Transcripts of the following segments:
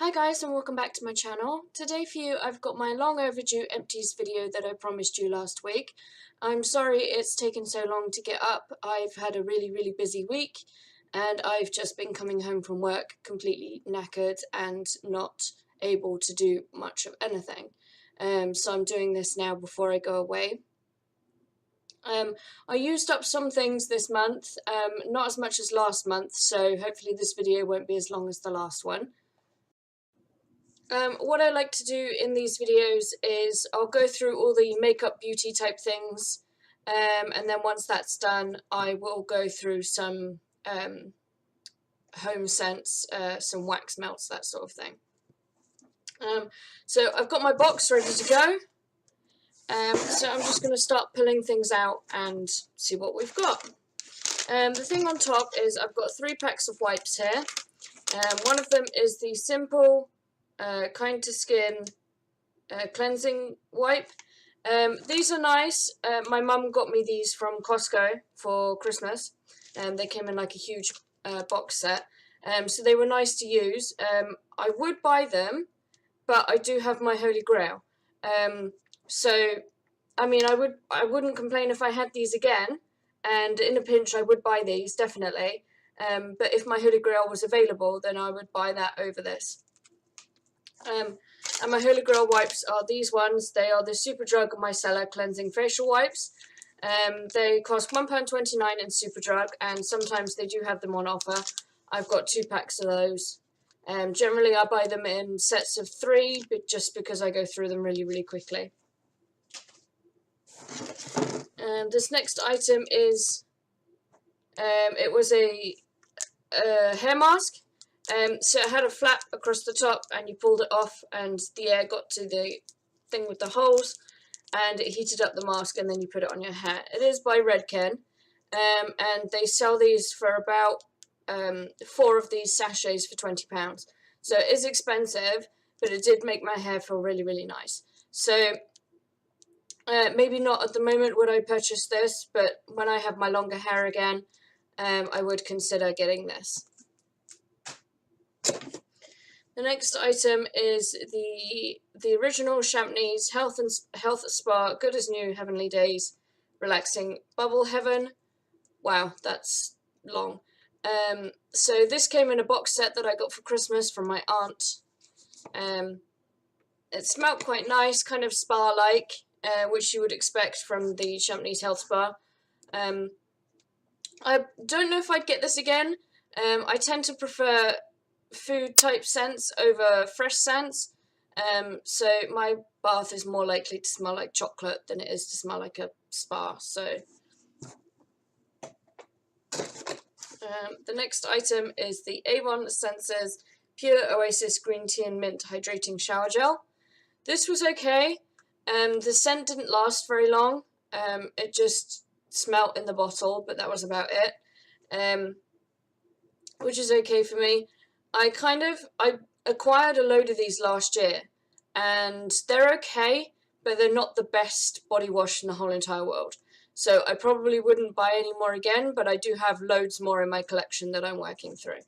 Hi guys, and welcome back to my channel. Today for you I've got my long overdue Empties video that I promised you last week. I'm sorry it's taken so long to get up. I've had a really busy week and I've just been coming home from work completely knackered and not able to do much of anything. So I'm doing this now before I go away. I used up some things this month, not as much as last month, so hopefully this video won't be as long as the last one. What I like to do in these videos is I'll go through all the makeup beauty type things, and then once that's done I will go through some home scents, some wax melts, that sort of thing. So I've got my box ready to go, so I'm just going to start pulling things out and see what we've got. The thing on top is I've got 3 packs of wipes here. One of them is the simple kind to skin cleansing wipe. These are nice. My mum got me these from Costco for Christmas. They came in like a huge box set. So they were nice to use. I would buy them, but I do have my Holy Grail. So I mean, I wouldn't complain if I had these again, and in a pinch I would buy these definitely. But if my Holy Grail was available, then I would buy that over this. And my Holy Grail wipes are these ones. They are the Superdrug Micellar Cleansing Facial Wipes. They cost £1.29 in Superdrug, and sometimes they do have them on offer. I've got 2 packs of those. Generally I buy them in sets of 3, but just because I go through them really quickly. This next item is, it was a hair mask. So it had a flap across the top and you pulled it off and the air got to the thing with the holes and it heated up the mask and then you put it on your hair. It is by Redken, and they sell these for about 4 of these sachets for £20. So it is expensive, but it did make my hair feel really nice. So maybe not at the moment would I purchase this, but when I have my longer hair again, I would consider getting this. The next item is the original Champneys Health Spa Good as New Heavenly Days Relaxing Bubble Heaven. Wow, that's long. So this came in a box set that I got for Christmas from my aunt. It smelled quite nice, kind of spa-like, which you would expect from the Champneys Health Spa. I don't know if I'd get this again. I tend to prefer food type scents over fresh scents, so my bath is more likely to smell like chocolate than it is to smell like a spa. So the next item is the Avon Senses Pure Oasis Green Tea and Mint Hydrating Shower Gel. This was okay. The scent didn't last very long. It just smelt in the bottle, but that was about it, which is okay for me. I acquired a load of these last year, and they're okay, but they're not the best body wash in the whole entire world. So I probably wouldn't buy any more again, but I do have loads more in my collection that I'm working through.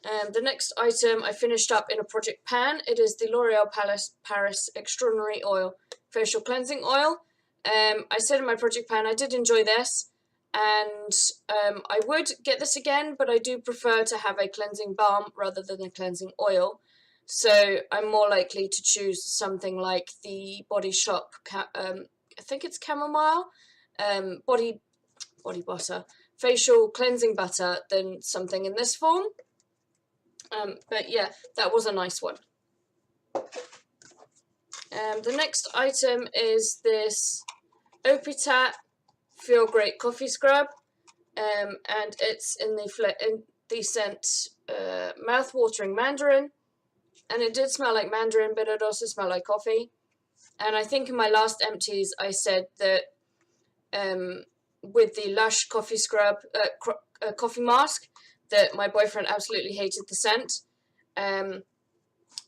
The next item I finished up in a project pan. It is the L'Oreal Paris Extraordinary Oil Facial Cleansing Oil. I said in my project pan I did enjoy this, and I would get this again, but I do prefer to have a cleansing balm rather than a cleansing oil. So I'm more likely to choose something like the Body Shop, I think it's chamomile, body butter, facial cleansing butter, than something in this form. But yeah, that was a nice one. The next item is this Opitat Feel Great Coffee Scrub, and it's in the scent Mouth-Watering Mandarin, and it did smell like mandarin, but it also smelled like coffee. And I think in my last empties I said that with the Lush coffee scrub, coffee mask, that my boyfriend absolutely hated the scent,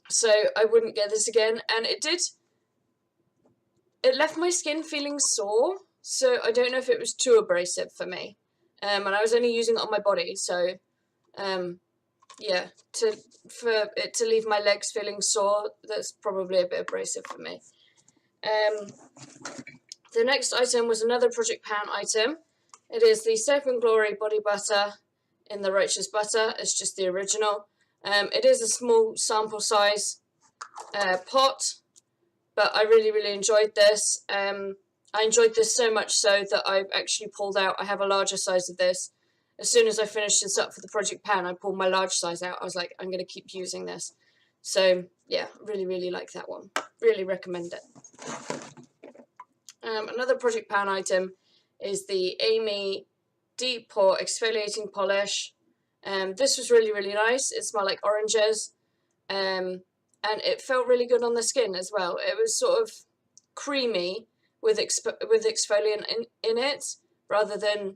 so I wouldn't get this again. And it left my skin feeling sore, so I don't know if it was too abrasive for me, and I was only using it on my body, so yeah, for it to leave my legs feeling sore, that's probably a bit abrasive for me. The next item was another Project Pan item. It is the Safe and Glory body butter in the Righteous Butter. It's just the original. It is a small sample size pot, but I really, really enjoyed this. I enjoyed this so much so that I've actually pulled out, I have a larger size of this. As soon as I finished this up for the Project Pan, I pulled my large size out. I was like, I'm going to keep using this. So, yeah, really, really like that one. Really recommend it. Another Project Pan item is the Amy Deep Pore Exfoliating Polish. This was really, really nice. It smelled like oranges. And it felt really good on the skin as well. It was sort of creamy with exfoliant in it, rather than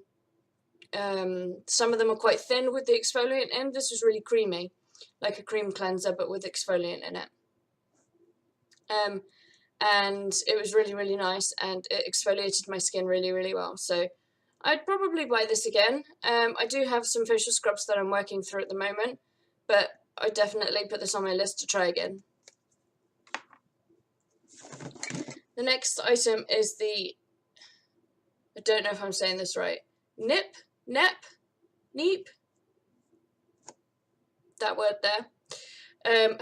some of them are quite thin with the exfoliant in. This was really creamy, like a cream cleanser but with exfoliant in it. And it was really, really nice, and it exfoliated my skin really, really well. So I'd probably buy this again. I do have some facial scrubs that I'm working through at the moment, but I definitely put this on my list to try again. The next item is the, I don't know if I'm saying this right, Neep, that word there.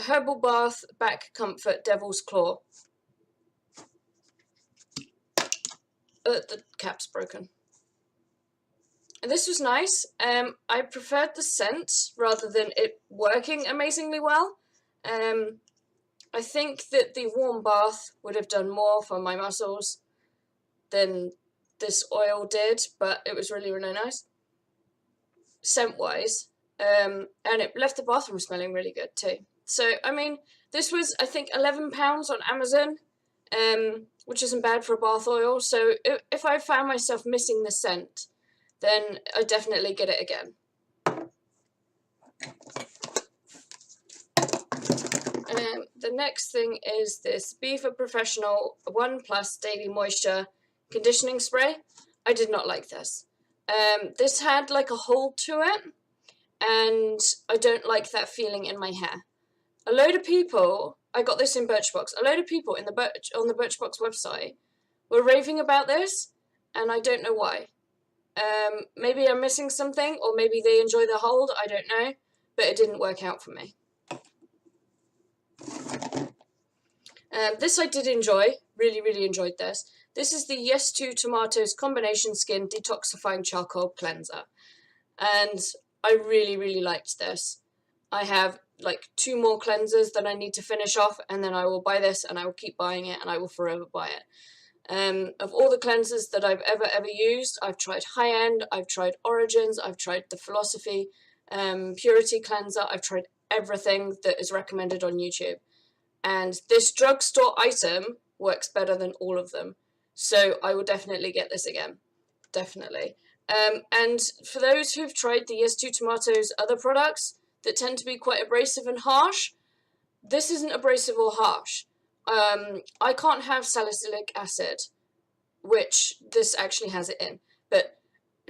Herbal Bath Back Comfort Devil's Claw. The cap's broken. And this was nice. I preferred the scent rather than it working amazingly well. I think that the warm bath would have done more for my muscles than this oil did, but it was really, really nice scent-wise. And it left the bathroom smelling really good too. So, I mean, this was, I think, £11 on Amazon, which isn't bad for a bath oil. So if I found myself missing the scent, then I'd definitely get it again. The next thing is this Beaver Professional 1+ Daily Moisture Conditioning Spray. I did not like this. This had like a hold to it, and I don't like that feeling in my hair. A load of people, I got this in Birchbox, a load of people on the Birchbox website were raving about this, and I don't know why. Maybe I'm missing something, or maybe they enjoy the hold, I don't know, but it didn't work out for me. This I did enjoy, really, really enjoyed this. This is the Yes to Tomatoes Combination Skin Detoxifying Charcoal Cleanser, and I really, really liked this. I have like 2 more cleansers that I need to finish off, and then I will buy this, and I will keep buying it, and I will forever buy it. Of all the cleansers that I've ever used, I've tried High End, I've tried Origins, I've tried the Philosophy Purity Cleanser, I've tried everything that is recommended on YouTube. And this drugstore item works better than all of them. So I will definitely get this again. Definitely. And for those who've tried the Yes to Tomatoes other products that tend to be quite abrasive and harsh, this isn't abrasive or harsh. I can't have salicylic acid, which this actually has it in. But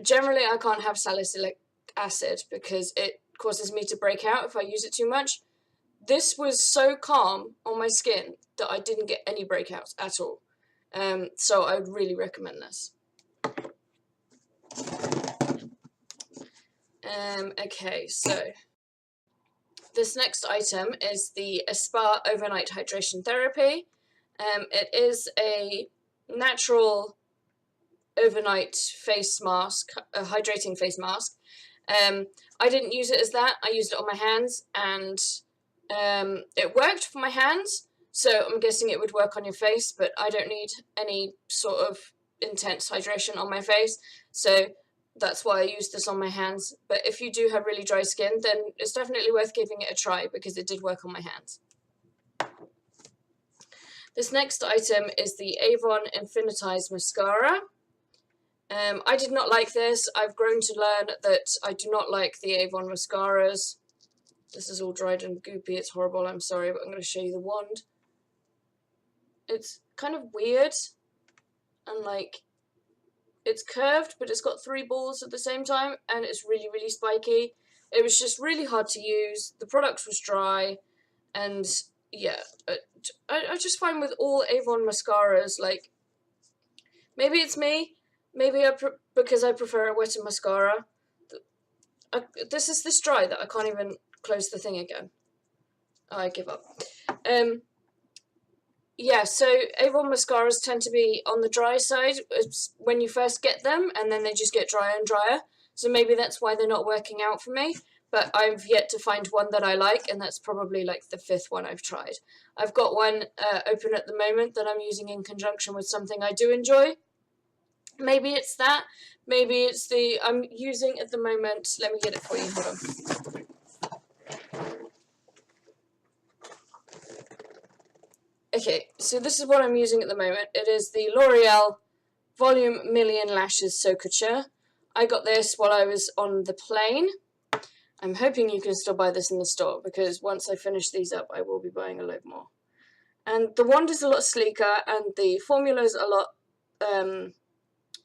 generally I can't have salicylic acid because it causes me to break out if I use it too much. This was so calm on my skin that I didn't get any breakouts at all. So I would really recommend this. Okay, so this next item is the Spa Overnight Hydration Therapy. It is a natural overnight face mask, a hydrating face mask. I didn't use it as that, I used it on my hands, and it worked for my hands, so I'm guessing it would work on your face, but I don't need any sort of intense hydration on my face, so that's why I used this on my hands. But if you do have really dry skin, then it's definitely worth giving it a try, because it did work on my hands. This next item is the Avon Infinitize Mascara. I did not like this. I've grown to learn that I do not like the Avon mascaras. This is all dried and goopy, it's horrible, I'm sorry, but I'm going to show you the wand. It's kind of weird, and like, it's curved, but it's got 3 balls at the same time, and it's really, really spiky. It was just really hard to use. The product was dry, and yeah, I just find with all Avon mascaras, like, maybe it's me, maybe because I prefer a wetter mascara. This is this dry that I can't even close the thing again. I give up. Yeah, so Avon mascaras tend to be on the dry side when you first get them, and then they just get drier and drier. So maybe that's why they're not working out for me. But I've yet to find one that I like, and that's probably like the 5th one I've tried. I've got one open at the moment that I'm using in conjunction with something I do enjoy. Maybe it's that. Maybe it's the I'm using at the moment. Let me get it for you. Hold on. Okay, so this is what I'm using at the moment. It is the L'Oreal Volume Million Lashes So Couture. I got this while I was on the plane. I'm hoping you can still buy this in the store, because once I finish these up, I will be buying a load more. And the wand is a lot sleeker, and the formula is a lot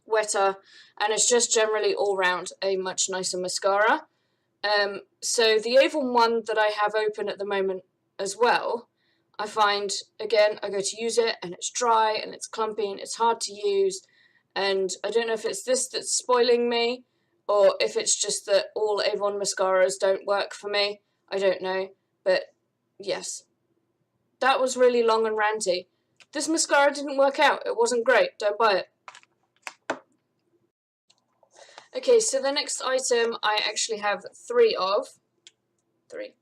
wetter, and it's just generally all round a much nicer mascara. So the Avon one that I have open at the moment as well, I find, again, I go to use it and it's dry and it's clumpy and it's hard to use, and I don't know if it's this that's spoiling me or if it's just that all Avon mascaras don't work for me. I don't know, but yes. That was really long and ranty. This mascara didn't work out. It wasn't great. Don't buy it. Okay, so the next item I actually have 3 of. 3.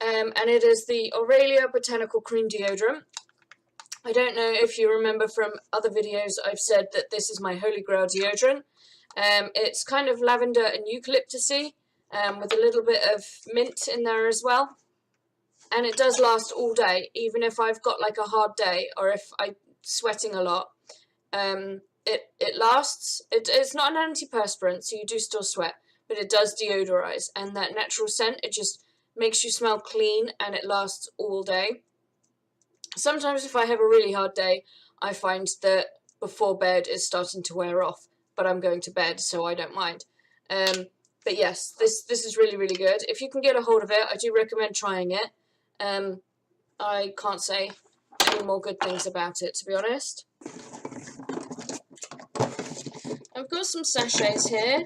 And it is the Aurelia Botanical Cream Deodorant. I don't know if you remember from other videos I've said that this is my holy grail deodorant. It's kind of lavender and eucalyptusy, with a little bit of mint in there as well. And it does last all day, even if I've got like a hard day or if I'm sweating a lot. It lasts. It's not an antiperspirant, so you do still sweat, but it does deodorize, and that natural scent, it just makes you smell clean, and it lasts all day. Sometimes if I have a really hard day, I find that before bed it's starting to wear off, but I'm going to bed, so I don't mind. But yes, this is really, really good. If you can get a hold of it, I do recommend trying it. I can't say any more good things about it, to be honest. I've got some sachets here,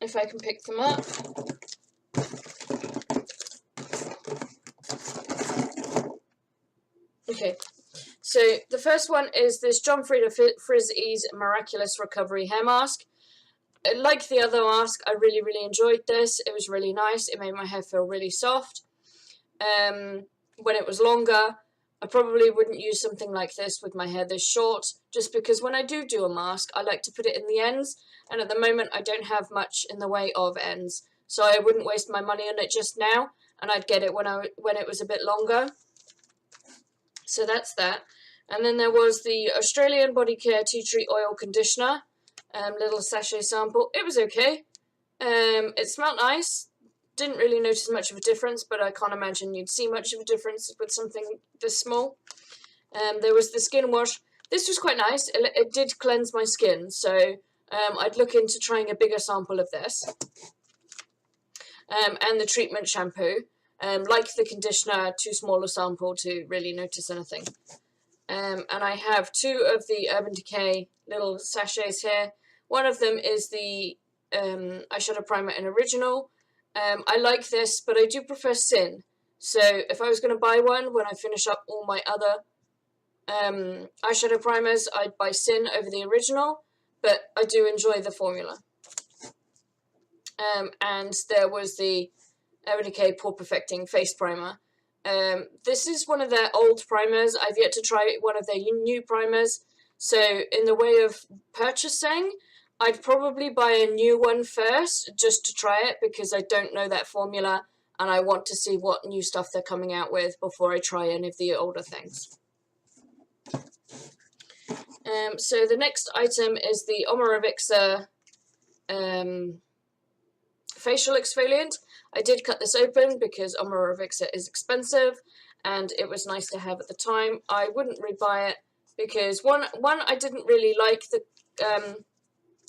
if I can pick them up. Okay, so the first one is this John Frieda Frizz Ease Miraculous Recovery Hair Mask. Like the other mask, I really, really enjoyed this. It was really nice. It made my hair feel really soft. When it was longer, I probably wouldn't use something like this with my hair this short, just because when I do a mask, I like to put it in the ends, and at the moment I don't have much in the way of ends, so I wouldn't waste my money on it just now, and I'd get it when it was a bit longer. So that's that. And then there was the Australian Body Care Tea Tree Oil Conditioner, little sachet sample. It was okay. It smelled nice. Didn't really notice much of a difference, but I can't imagine you'd see much of a difference with something this small. There was the skin wash. This was quite nice. It did cleanse my skin, so I'd look into trying a bigger sample of this. And the treatment shampoo. Like the conditioner, too small a sample to really notice anything. And I have 2 of the Urban Decay little sachets here. One of them is the eyeshadow primer in Original. I like this, but I do prefer Sin. So if I was going to buy one when I finish up all my other eyeshadow primers, I'd buy Sin over the Original, but I do enjoy the formula. And there was the Urban Decay Pore Perfecting Face Primer. This is one of their old primers. I've yet to try one of their new primers. So in the way of purchasing, I'd probably buy a new one first, just to try it, because I don't know that formula, and I want to see what new stuff they're coming out with before I try any of the older things. So the next item is the Omorovixa facial exfoliant. I did cut this open because Omorovixa is expensive, and it was nice to have at the time. I wouldn't rebuy it because one I didn't really like the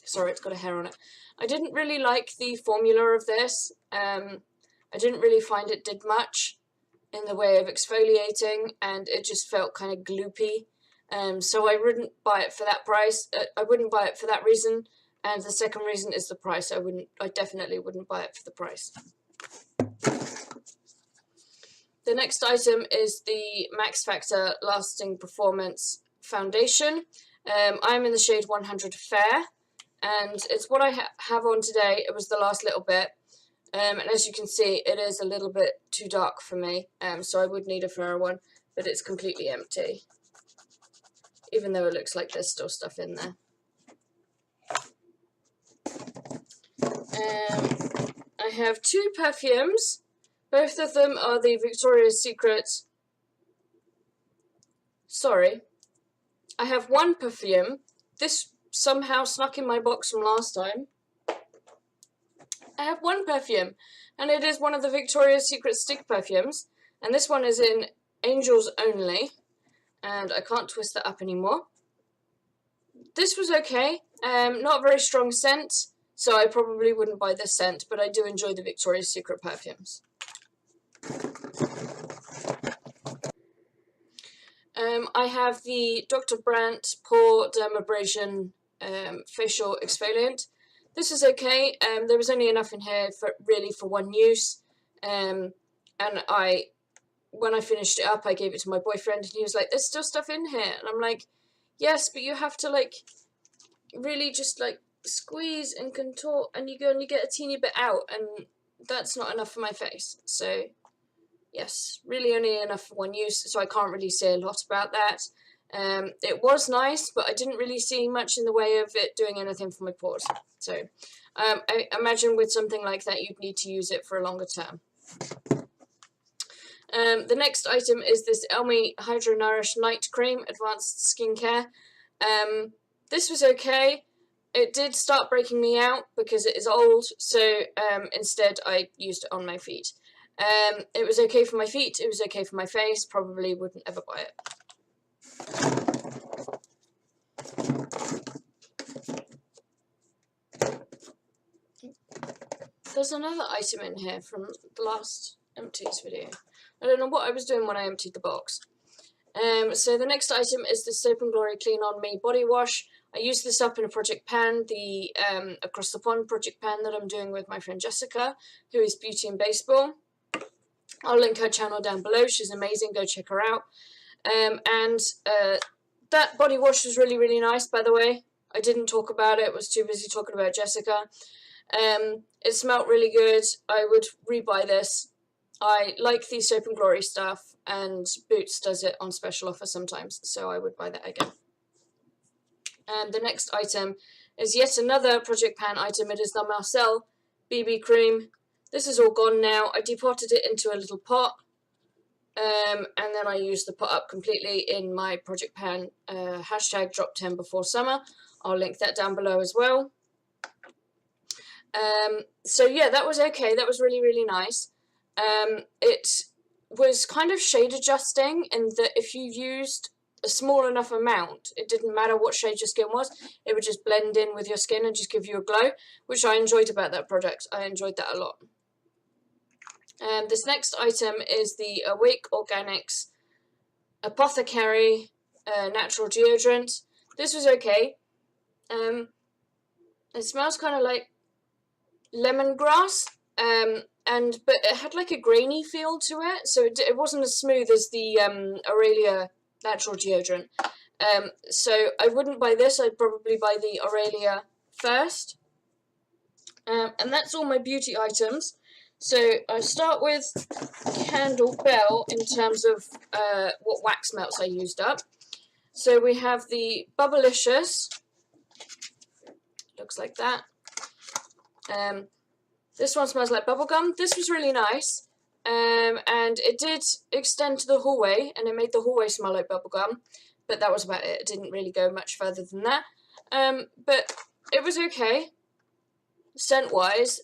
Sorry, it's got a hair on it. I didn't really like the formula of this. I didn't really find it did much in the way of exfoliating, and it just felt kind of gloopy. So I wouldn't buy it for that price. I wouldn't buy it for that reason. And the second reason is the price. I definitely wouldn't buy it for the price. The next item is the Max Factor Lasting Performance Foundation. I'm in the shade 100 Fair, and it's what I have on today. It was the last little bit, and as you can see, it is a little bit too dark for me, so I would need a fairer one, but it's completely empty, even though it looks like there's still stuff in there. I have two perfumes. Both of them are the Victoria's Secret. Sorry. I have one perfume. This somehow snuck in my box from last time. I have one perfume, and it is one of the Victoria's Secret stick perfumes. And this one is in Angels Only. And I can't twist that up anymore. This was okay. Not a very strong scent, so I probably wouldn't buy this scent, but I do enjoy the Victoria's Secret perfumes. I have the Dr. Brandt Pore Dermabrasion Facial Exfoliant. This is okay. There was only enough in here for one use. And when I finished it up, I gave it to my boyfriend, and he was like, "There's still stuff in here." And I'm like, "Yes, but you have to like really just like squeeze and contort, and you get a teeny bit out, and that's not enough for my face." So yes, really only enough for one use, so I can't really say a lot about that. It was nice, but I didn't really see much in the way of it doing anything for my pores. So I imagine with something like that, you'd need to use it for a longer term. The next item is this Elmi Hydro Nourish Night Cream Advanced Skincare. This was okay. It did start breaking me out because it is old, so instead I used it on my feet. It was okay for my feet, it was okay for my face, probably wouldn't ever buy it. There's another item in here from the last Empties video. I don't know what I was doing when I emptied the box. So the next item is the Soap & Glory Clean On Me Body Wash. I used this up in a project pan, the Across the Pond project pan that I'm doing with my friend Jessica, who is Beauty and Baseball. I'll link her channel down below. She's amazing. Go check her out. That body wash was really, really nice, by the way. I didn't talk about it. I was too busy talking about Jessica. It smelled really good. I would rebuy this. I like the Soap & Glory stuff, and Boots does it on special offer sometimes, so I would buy that again. And the next item is yet another project pan item. It is the Marcel BB Cream. This is all gone now. I depotted it into a little pot, and then I used the pot up completely in my project pan. Hashtag drop 10 before summer. I'll link that down below as well. So yeah, that was okay. That was really, really nice. It was kind of shade adjusting in that if you used a small enough amount, it didn't matter what shade your skin was, it would just blend in with your skin and just give you a glow, which I enjoyed about that product. I enjoyed that a lot. This next item is the Awake Organics Apothecary Natural Deodorant. This was okay. It smells kind of like lemongrass, but it had like a grainy feel to it, so it wasn't as smooth as the Aurelia natural deodorant. So I wouldn't buy this. I'd probably buy the Aurelia first. And that's all my beauty items. So I start with Candle Bell in terms of what wax melts I used up. So we have the Bubblicious. Looks like that. This one smells like bubblegum. This was really nice. And it did extend to the hallway, and it made the hallway smell like bubblegum. But that was about it. It didn't really go much further than that. But it was okay, scent-wise.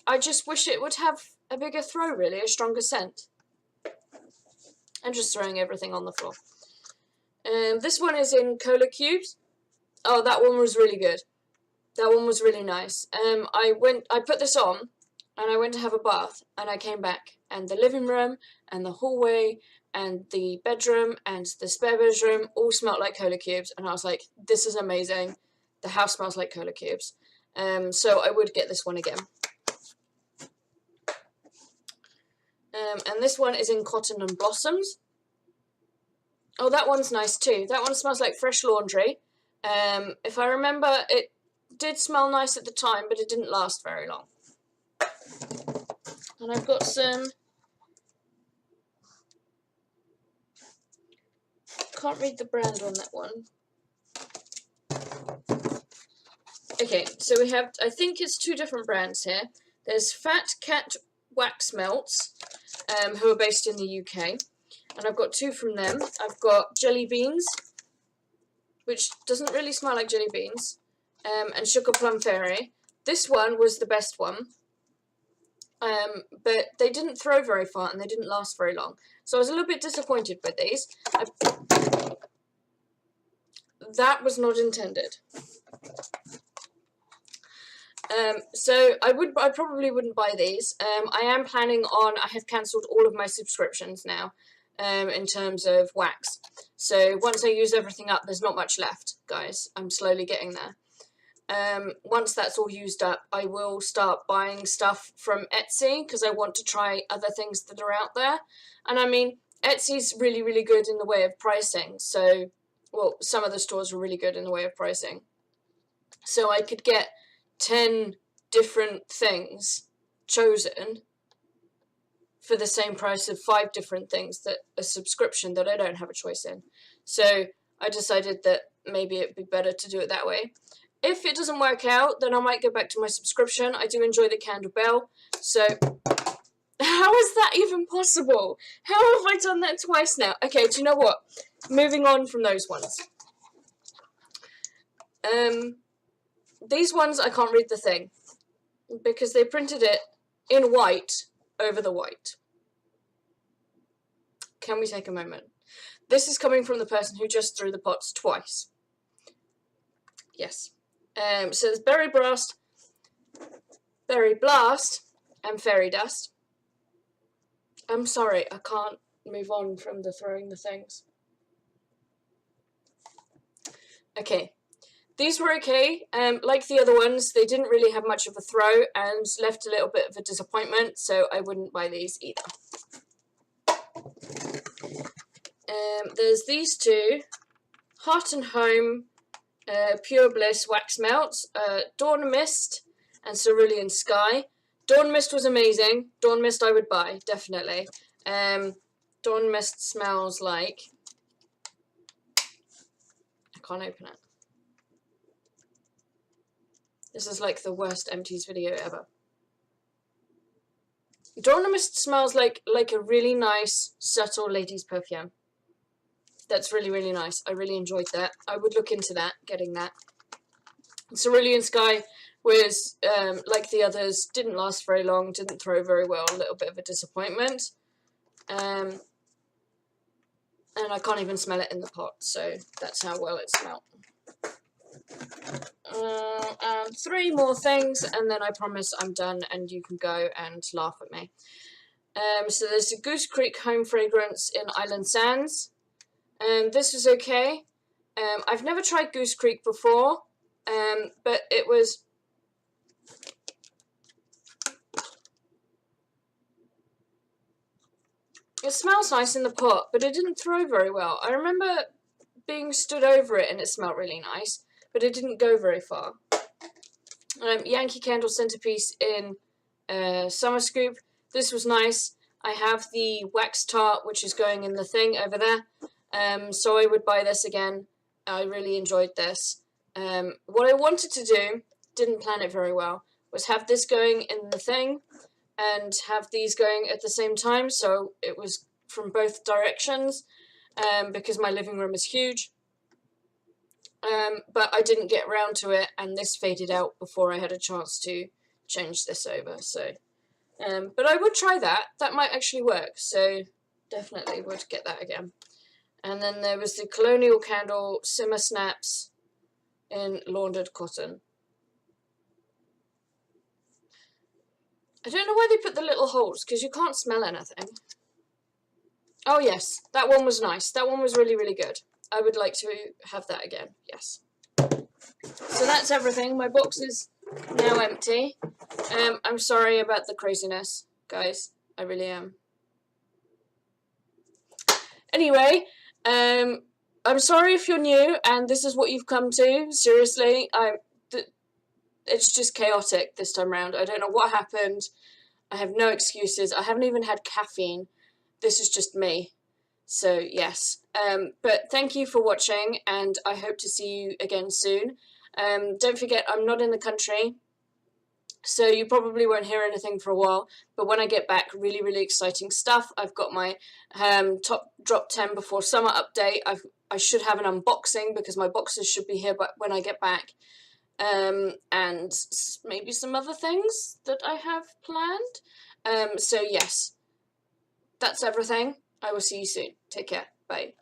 I just wish it would have a bigger throw, really, a stronger scent. I'm just throwing everything on the floor. This one is in Cola Cubes. Oh, that one was really good. That one was really nice. I put this on, and I went to have a bath, and I came back, and the living room, and the hallway, and the bedroom, and the spare bedroom all smelled like cola cubes, and I was like, this is amazing. The house smells like cola cubes. So I would get this one again. And this one is in Cotton and Blossoms. Oh, that one's nice too. That one smells like fresh laundry. If I remember, it did smell nice at the time, but it didn't last very long. And I've got some... Can't read the brand on that one. Okay, so we have, I think it's 2 different brands here. There's Fat Cat Wax Melts, who are based in the UK. And I've got 2 from them. I've got Jelly Beans, which doesn't really smell like jelly beans, and Sugar Plum Fairy. This one was the best one, but they didn't throw very far and they didn't last very long. So I was a little bit disappointed with these. That was not intended. So I probably wouldn't buy these. I am planning on, I have cancelled all of my subscriptions now, in terms of wax. So once I use everything up, there's not much left, guys. I'm slowly getting there. Once that's all used up, I will start buying stuff from Etsy, because I want to try other things that are out there. And I mean, Etsy's really, really good in the way of pricing. So, well, some of the stores are really good in the way of pricing. So I could get 10 different things chosen for the same price of 5 different things, that a subscription that I don't have a choice in. So I decided that maybe it'd be better to do it that way. If it doesn't work out, then I might go back to my subscription. I do enjoy the candle bell. So how is that even possible? How have I done that twice now? Okay, do you know what? Moving on from those ones. These ones I can't read the thing, because they printed it in white over the white. Can we take a moment? This is coming from the person who just threw the pots twice. Yes. So there's Berry Blast, and Fairy Dust. I'm sorry, I can't move on from the throwing the things. Okay. These were okay. Like the other ones, they didn't really have much of a throw and left a little bit of a disappointment, so I wouldn't buy these either. There's these 2, Heart and Home, Pure Bliss Wax Melts, Dawn Mist, and Cerulean Sky. Dawn Mist was amazing. Dawn Mist I would buy, definitely. Dawn Mist smells like... I can't open it. This is like the worst Empties video ever. Dawn Mist smells like a really nice, subtle ladies' perfume. That's really, really nice. I really enjoyed that. I would look into that, getting that. Cerulean Sky was, like the others, didn't last very long, didn't throw very well, a little bit of a disappointment. And I can't even smell it in the pot, so that's how well it smelled. And 3 more things, and then I promise I'm done and you can go and laugh at me. So there's a Goose Creek Home Fragrance in Island Sands. This was okay. I've never tried Goose Creek before, but it was... It smells nice in the pot, but it didn't throw very well. I remember being stood over it and it smelled really nice, but it didn't go very far. Yankee Candle Centerpiece in Summer Scoop. This was nice. I have the Wax Tart, which is going in the thing over there. So I would buy this again. I really enjoyed this. What I wanted to do, didn't plan it very well, was have this going in the thing and have these going at the same time, so it was from both directions, because my living room is huge. But I didn't get around to it, and this faded out before I had a chance to change this over, so... but I would try that. That might actually work, so definitely would get that again. And then there was the Colonial Candle Simmer Snaps in Laundered Cotton. I don't know why they put the little holes, because you can't smell anything. Oh yes, that one was nice. That one was really, really good. I would like to have that again, yes. So that's everything. My box is now empty. I'm sorry about the craziness, guys. I really am. Anyway, I'm sorry if you're new and this is what you've come to. Seriously, it's just chaotic this time around. I don't know what happened. I have no excuses. I haven't even had caffeine. This is just me. So, yes. But thank you for watching, and I hope to see you again soon. Don't forget, I'm not in the country, so you probably won't hear anything for a while. But when I get back, really, really exciting stuff. I've got my top drop 10 before summer update. I should have an unboxing because my boxes should be here when I get back. And maybe some other things that I have planned. So yes, that's everything. I will see you soon. Take care. Bye.